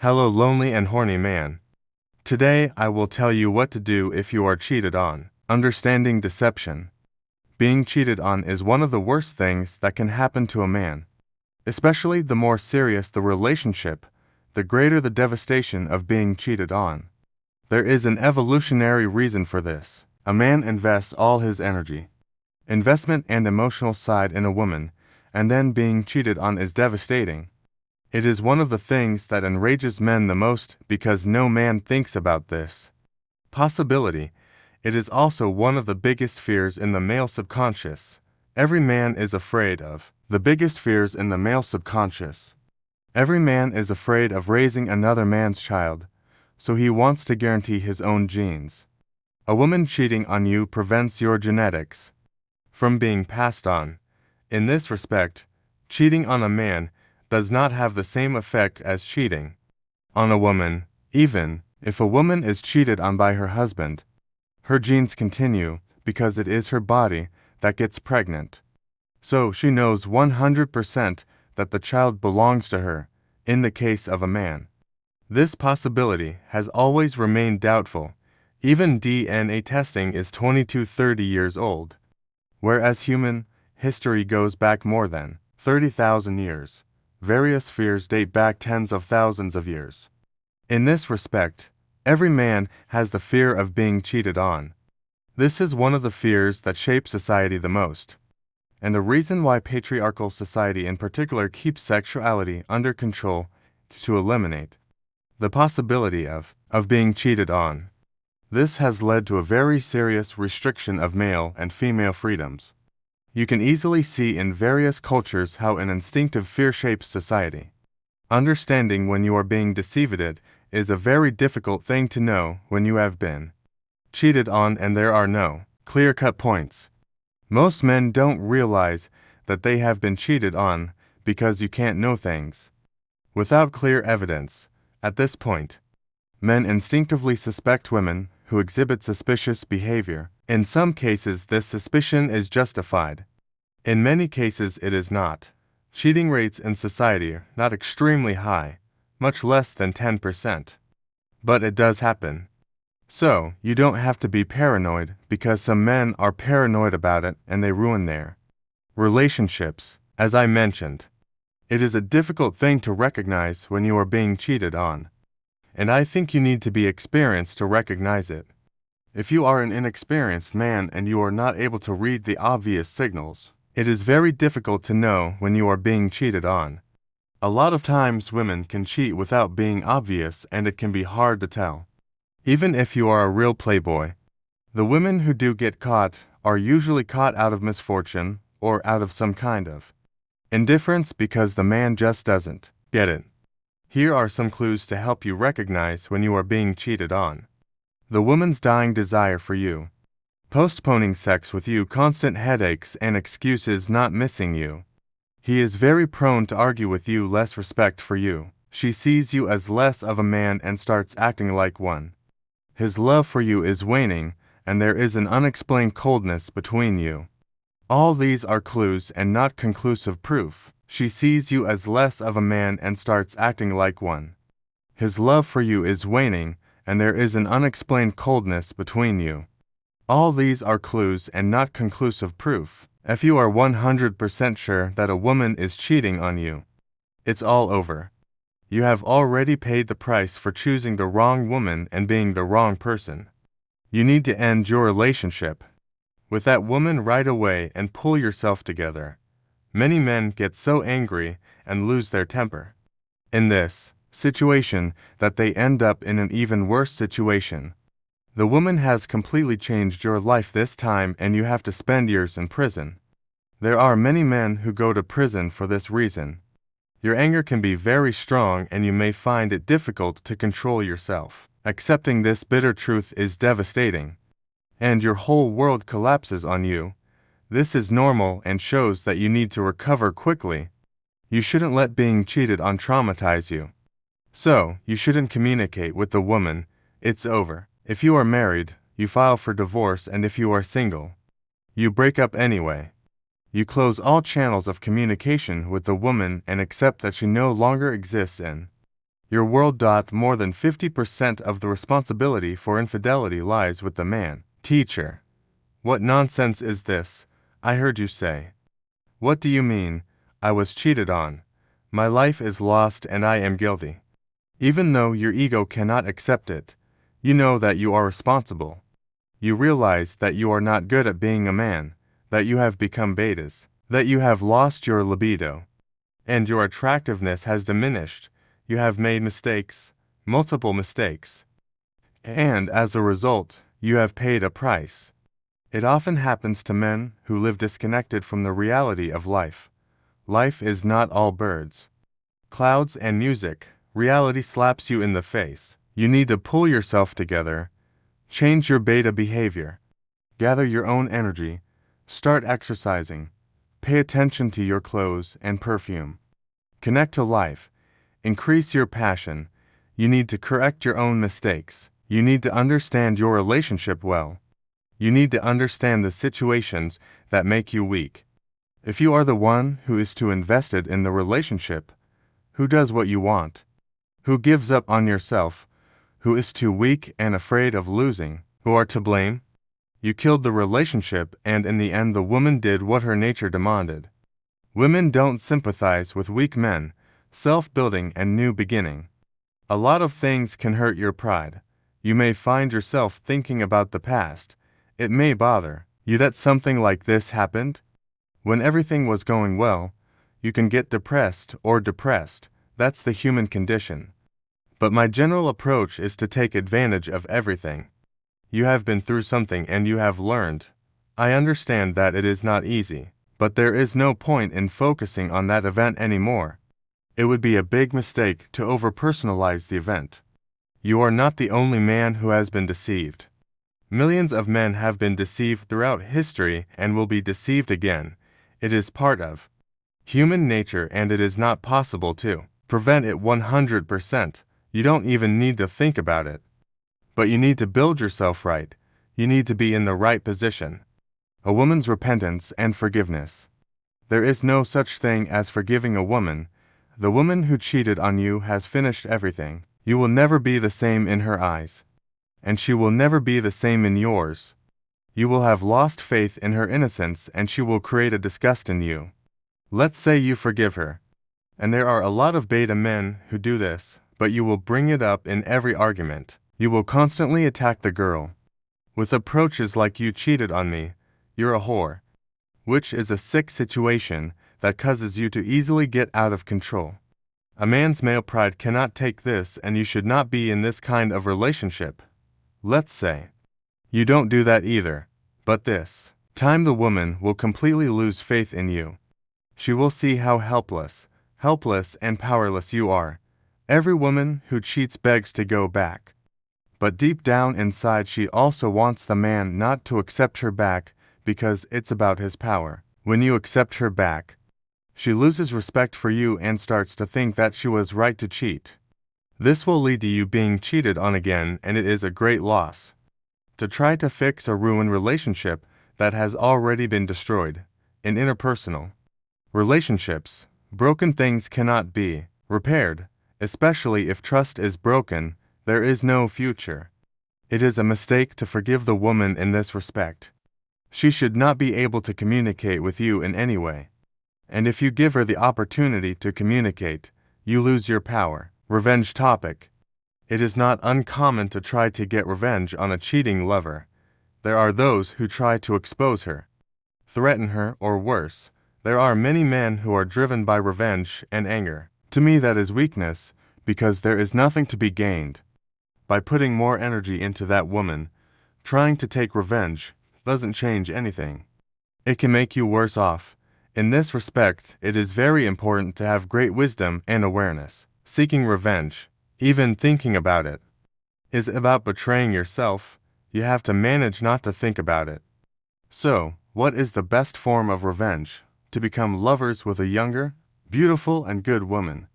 Hello, lonely and horny man. Today, I will tell you what to do if you are cheated on. Understanding deception. Being cheated on is one of the worst things that can happen to a man. Especially the more serious the relationship, the greater the devastation of being cheated on. There is an evolutionary reason for this. A man invests all his energy, investment and emotional side in a woman, and then being cheated on is devastating. It is one of the things that enrages men the most because no man thinks about this possibility. It is also one of the biggest fears in the male subconscious. Every man is afraid of the biggest fears in the male subconscious. Every man is afraid of raising another man's child, so he wants to guarantee his own genes. A woman cheating on you prevents your genetics from being passed on. In this respect, cheating on a man does not have the same effect as cheating on a woman. Even if a woman is cheated on by her husband, her genes continue because it is her body that gets pregnant. So she knows 100% that the child belongs to her, in the case of a man. This possibility has always remained doubtful. Even DNA testing is 20 to 30 years old, whereas human history goes back more than 30,000 years. Various fears date back tens of thousands of years. In this respect, every man has the fear of being cheated on. This is one of the fears that shape society the most, and the reason why patriarchal society in particular keeps sexuality under control to eliminate the possibility of being cheated on. This has led to a very serious restriction of male and female freedoms. You can easily see in various cultures how an instinctive fear shapes society. Understanding when you are being deceived is a very difficult thing to know when you have been cheated on and there are no clear-cut points. Most men don't realize that they have been cheated on because you can't know things without clear evidence. At this point, men instinctively suspect women who exhibit suspicious behavior. In some cases, this suspicion is justified. In many cases, it is not. Cheating rates in society are not extremely high, much less than 10%. But it does happen. So, you don't have to be paranoid because some men are paranoid about it and they ruin their relationships. As I mentioned, it is a difficult thing to recognize when you are being cheated on. And I think you need to be experienced to recognize it. If you are an inexperienced man and you are not able to read the obvious signals, it is very difficult to know when you are being cheated on. A lot of times women can cheat without being obvious and it can be hard to tell. Even if you are a real playboy, the women who do get caught are usually caught out of misfortune or out of some kind of indifference because the man just doesn't get it. Here are some clues to help you recognize when you are being cheated on. The woman's dying desire for you, postponing sex with you, constant headaches and excuses, not missing you. He is very prone to argue with you, less respect for you. She sees you as less of a man and starts acting like one. His love for you is waning, and there is an unexplained coldness between you. All these are clues and not conclusive proof. She sees you as less of a man and starts acting like one. His love for you is waning, and there is an unexplained coldness between you. All these are clues and not conclusive proof. If you are 100% sure that a woman is cheating on you, it's all over. You have already paid the price for choosing the wrong woman and being the wrong person. You need to end your relationship with that woman right away and pull yourself together. Many men get so angry and lose their temper in this situation that they end up in an even worse situation. The woman has completely changed your life this time and you have to spend years in prison. There are many men who go to prison for this reason. Your anger can be very strong and you may find it difficult to control yourself. Accepting this bitter truth is devastating, and your whole world collapses on you. This is normal and shows that you need to recover quickly. You shouldn't let being cheated on traumatize you. So, you shouldn't communicate with the woman. It's over. If you are married, you file for divorce, and if you are single, you break up anyway. You close all channels of communication with the woman and accept that she no longer exists in Your world. More than 50% of the responsibility for infidelity lies with the man. Teacher. What nonsense is this? I heard you say. What do you mean? I was cheated on. My life is lost and I am guilty. Even though your ego cannot accept it, you know that you are responsible. You realize that you are not good at being a man, that you have become betas, that you have lost your libido, and your attractiveness has diminished. You have made mistakes, multiple mistakes, and as a result, you have paid a price. It often happens to men who live disconnected from the reality of life. Life is not all birds, clouds, and music. Reality slaps you in the face. You need to pull yourself together, change your beta behavior, gather your own energy, start exercising, pay attention to your clothes and perfume. Connect to life, increase your passion. You need to correct your own mistakes. You need to understand your relationship well. You need to understand the situations that make you weak. If you are the one who is too invested in the relationship, who does what you want, who gives up on yourself, who is too weak and afraid of losing, who are to blame? You killed the relationship, and in the end the woman did what her nature demanded. Women don't sympathize with weak men, self-building and new beginning. A lot of things can hurt your pride. You may find yourself thinking about the past. It may bother you that something like this happened. When everything was going well, you can get depressed or depressed. That's the human condition. But my general approach is to take advantage of everything. You have been through something and you have learned. I understand that it is not easy, but there is no point in focusing on that event anymore. It would be a big mistake to over-personalize the event. You are not the only man who has been deceived. Millions of men have been deceived throughout history and will be deceived again. It is part of human nature and it is not possible to prevent it 100%. You don't even need to think about it. But you need to build yourself right. You need to be in the right position. A woman's repentance and forgiveness. There is no such thing as forgiving a woman. The woman who cheated on you has finished everything. You will never be the same in her eyes. And she will never be the same in yours. You will have lost faith in her innocence and she will create a disgust in you. Let's say you forgive her. And there are a lot of beta men who do this, but you will bring it up in every argument. You will constantly attack the girl with approaches like "you cheated on me, you're a whore," which is a sick situation that causes you to easily get out of control. A man's male pride cannot take this and you should not be in this kind of relationship. Let's say you don't do that either, but this time the woman will completely lose faith in you. She will see how helpless and powerless you are. Every woman who cheats begs to go back. But deep down inside she also wants the man not to accept her back because it's about his power. When you accept her back, she loses respect for you and starts to think that she was right to cheat. This will lead to you being cheated on again and it is a great loss. To try to fix a ruined relationship that has already been destroyed. In interpersonal relationships, broken things cannot be repaired. Especially if trust is broken, there is no future. It is a mistake to forgive the woman in this respect. She should not be able to communicate with you in any way. And if you give her the opportunity to communicate, you lose your power. Revenge topic. It is not uncommon to try to get revenge on a cheating lover. There are those who try to expose her, threaten her, or worse. There are many men who are driven by revenge and anger. To me that is weakness, because there is nothing to be gained by putting more energy into that woman. Trying to take revenge doesn't change anything. It can make you worse off. In this respect, it is very important to have great wisdom and awareness. Seeking revenge, even thinking about it, is about betraying yourself. You have to manage not to think about it. So, what is the best form of revenge? To become lovers with a younger, beautiful, and good woman.